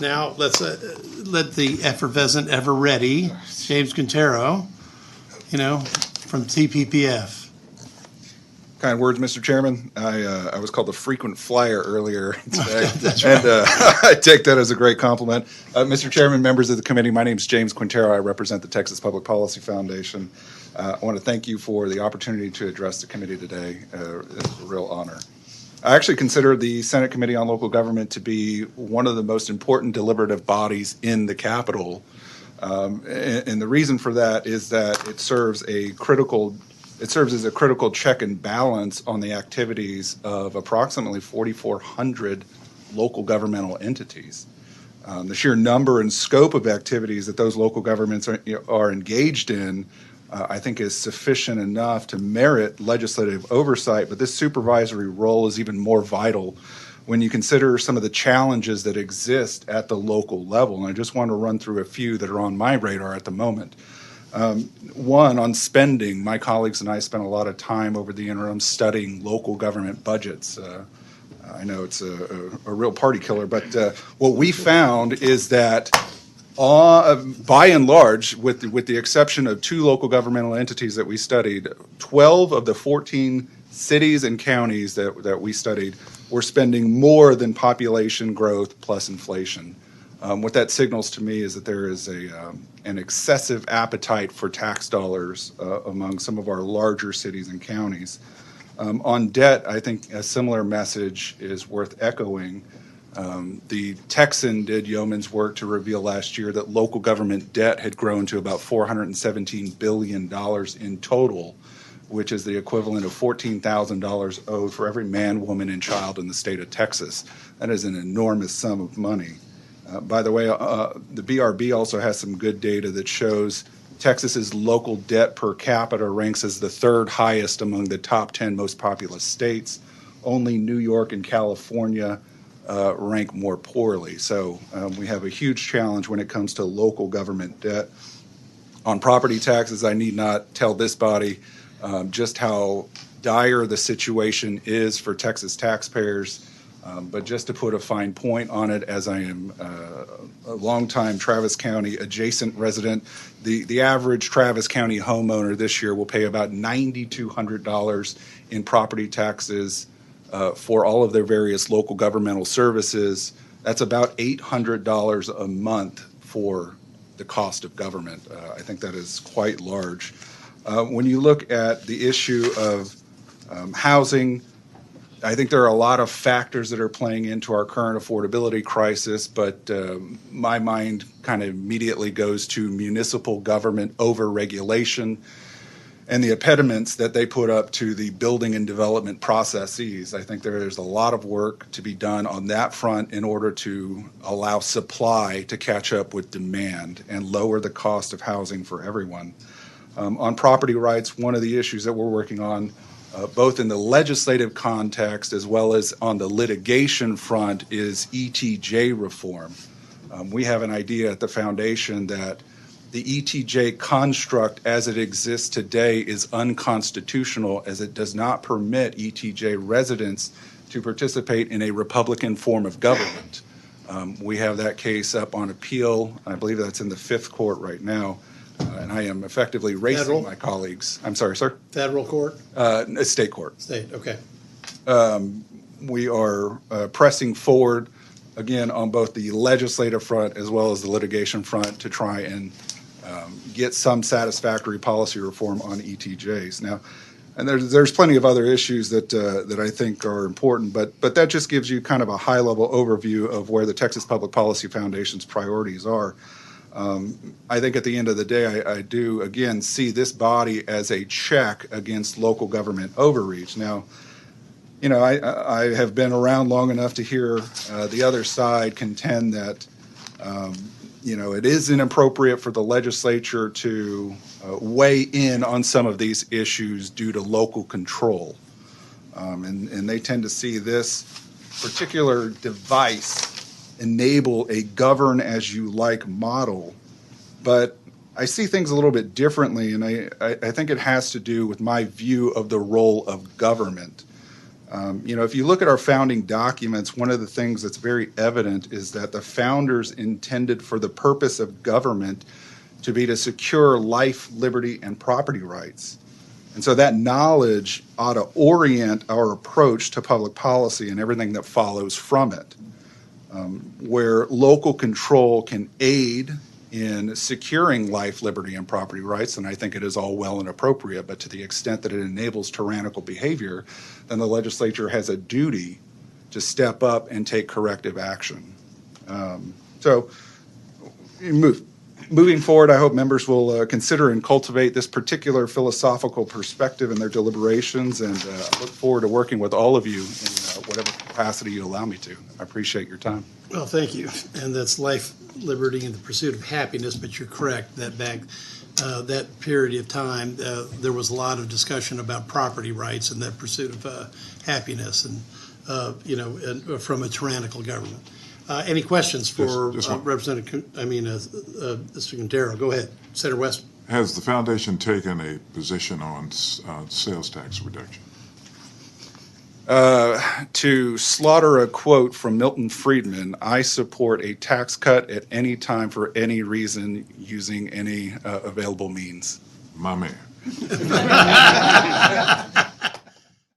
Now let's let the effervescent, ever ready James Quintero, from TPPF. Kind words, Mr. Chairman. I was called a frequent flyer earlier today, That's and I take that as a great compliment. Mr. Chairman, members of the committee, my name is James Quintero. I represent the Texas Public Policy Foundation. I want to thank you for the opportunity to address the committee today. It's a real honor. I actually consider the Senate Committee on Local Government to be one of the most important deliberative bodies in the Capitol. And the reason for that is that it serves as a critical check and balance on the activities of approximately 4,400 local governmental entities. The sheer number and scope of activities that those local governments are engaged in, I think, is sufficient enough to merit legislative oversight, but this supervisory role is even more vital when you consider some of the challenges that exist at the local level. And I just want to run through a few that are on my radar at the moment. One, on spending. My colleagues and I spent a lot of time over the interim studying local government budgets. I know it's a real party killer, but what we found is that by and large, with the exception of 2 local governmental entities that we studied, 12 of the 14 cities and counties that we studied were spending more than population growth plus inflation. What that signals to me is that there is an excessive appetite for tax dollars among some of our larger cities and counties. On debt, I think a similar message is worth echoing. The Texan did yeoman's work to reveal last year that local government debt had grown to about $417 billion in total, which is the equivalent of $14,000 owed for every man, woman, and child in the state of Texas. That is an enormous sum of money. By the way, the BRB also has some good data that shows Texas's local debt per capita ranks as the 3rd highest among the top 10 most populous states. Only New York and California rank more poorly. So we have a huge challenge when it comes to local government debt. On property taxes, I need not tell this body just how dire the situation is for Texas taxpayers. But just to put a fine point on it, as I am a longtime Travis County adjacent resident, the average Travis County homeowner this year will pay about $9,200 in property taxes for all of their various local governmental services. That's about $800 a month for the cost of government. I think that is quite large. When you look at the issue of housing, I think there are a lot of factors that are playing into our current affordability crisis, but my mind kind of immediately goes to municipal government overregulation and the impediments that they put up to the building and development processes. I think there's a lot of work to be done on that front in order to allow supply to catch up with demand and lower the cost of housing for everyone. On property rights, one of the issues that we're working on, both in the legislative context as well as on the litigation front, is ETJ reform. We have an idea at the foundation that the ETJ construct as it exists today is unconstitutional, as it does not permit ETJ residents to participate in a Republican form of government. We have that case up on appeal. I believe that's in the 5th court right now. And I am effectively racing Federal? my colleagues. I'm sorry, sir? Federal court? State court. State, okay. We are pressing forward, again, on both the legislative front as well as the litigation front to try and get some satisfactory policy reform on ETJs. Now, and there's plenty of other issues that I think are important, but that just gives you kind of a high-level overview of where the Texas Public Policy Foundation's priorities are. I think at the end of the day, I do, again, see this body as a check against local government overreach. Now, I have been around long enough to hear the other side contend that, it is inappropriate for the legislature to weigh in on some of these issues due to local control. And they tend to see this particular device enable a govern-as-you-like model. But I see things a little bit differently, and I think it has to do with my view of the role of government. If you look at our founding documents, one of the things that's very evident is that the founders intended for the purpose of government to be to secure life, liberty, and property rights. And so that knowledge ought to orient our approach to public policy and everything that follows from it, where local control can aid in securing life, liberty, and property rights, and I think it is all well and appropriate, but to the extent that it enables tyrannical behavior, then the legislature has a duty to step up and take corrective action. Moving forward, I hope members will consider and cultivate this particular philosophical perspective in their deliberations, and I look forward to working with all of you in whatever capacity you allow me to. I appreciate your time. Well, thank you. And that's life, liberty, and the pursuit of happiness, but you're correct that back that period of time, there was a lot of discussion about property rights and that pursuit of happiness and, and from a tyrannical government. Any questions for Just one. Mr. Quintero? Go ahead. Senator West. Has the foundation taken a position on sales tax reduction? To slaughter a quote from Milton Friedman, I support a tax cut at any time for any reason using any available means. My man.